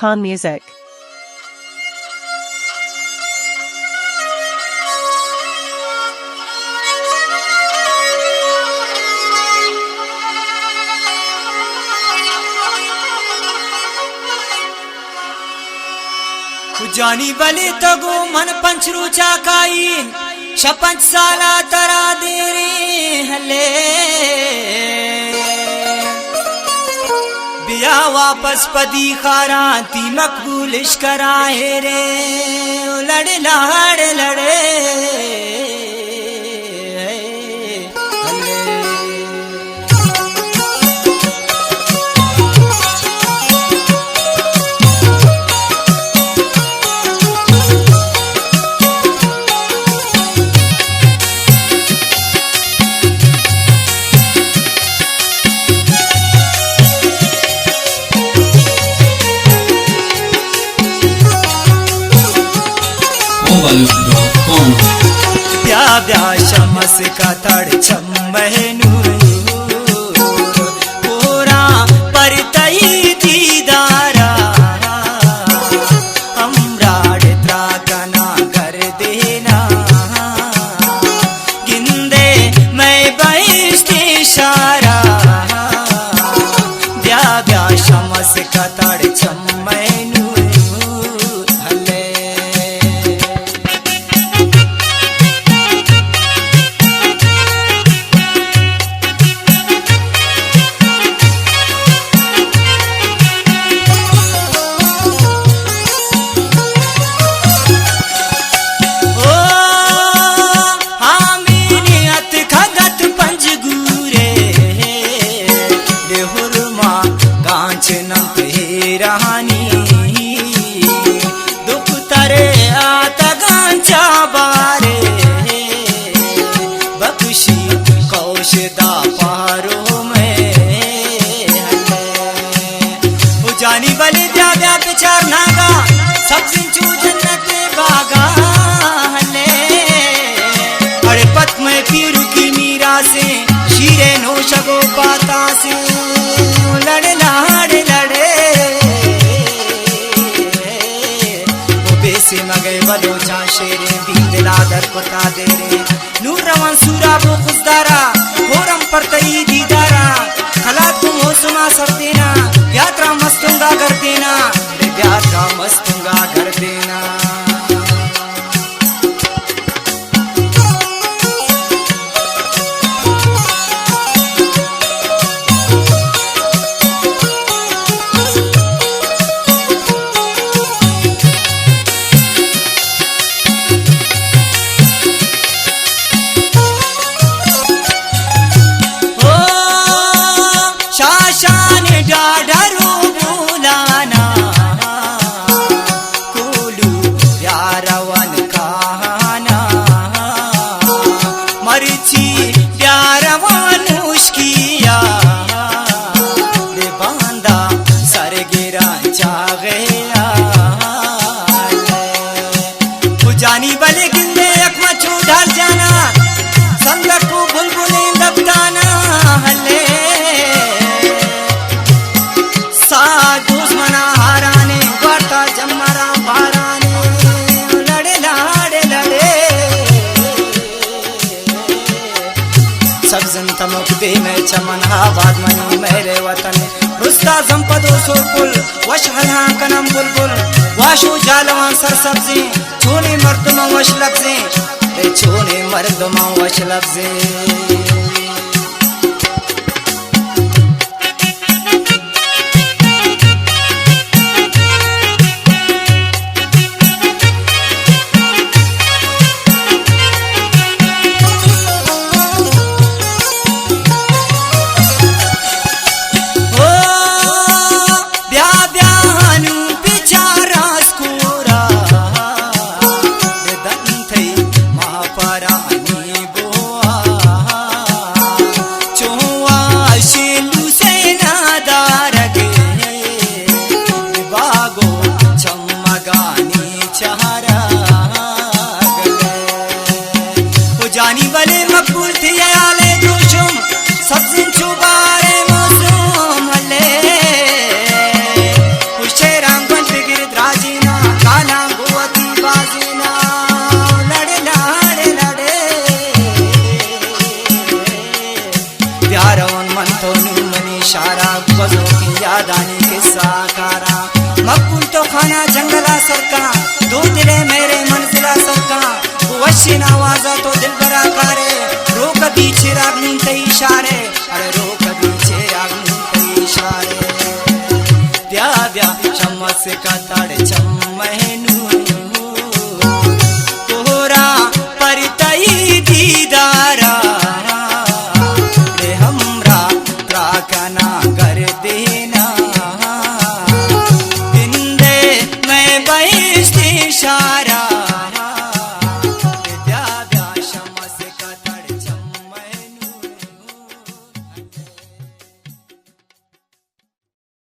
Khan Music. जानी बली तगो मन पंचरू चाकाई शपंच साला तरा देरी हले बिया वापस पदी खारा ती मकबूल कराए रे लड़े लड़ लड़े ब्या ब्या शमस का तड़ चम्महनू पूरा पर तई दीदारा हमराड त्रागना कर देना गिंदे मैं बैष्टे इशारा ब्या ब्या शमस का तड़ चम्महनू दुख तरे आता गांचा बारे बकुशी कौशदा पारो में जानी बली ब्या ब्या पिचार नागा सब सिंचू जन्नत बागा हले अरे पत में पीरू की मीरा से शीरे नो शगो पाता से लड़े लाड़ लड़े से मगे बलोचा शेरे दिला दर कोता दे रे नूर रवान सूरा वो खुशदारा होरम पर तई दीदारा खला तुम हो सुना सर देना यात्रा मस्तूंगा कर देना यात्रा मस्तूंगा कर देना शाशान डाडरू बुलाना कोलू प्यारवन कहाना मरची प्यारवन मुश्किया दे बांदा सर गिरा चागया जानी बले गिंदे अकमा छू ढाल जाना संदक को बुलबुलें दबताना हले दुश्मना हाराने बढ़ता जमरा बाराने लड़े लाड़े लड़े सब जन तमक दे में चमन आबाद मनी मेरे वतन रुस्ता संपदो सोपुल वश हला कनम बुलबुल वाशो जालवान सर सब्जी छोने मर्दमा वश लफ्जे छोने मर्दमा वश लफ्जे बेकारा। मकबूल तो खाना जंगला सरका, दो दिले मेरे मंजिला सरका, वशी नवाजा तो दिल बरा कारे, रोक पीछे रागनी ते इशारे, अरे रोक पीछे रागनी ते इशारे। द्या द्या चम्मच का ताड़ चम्महनू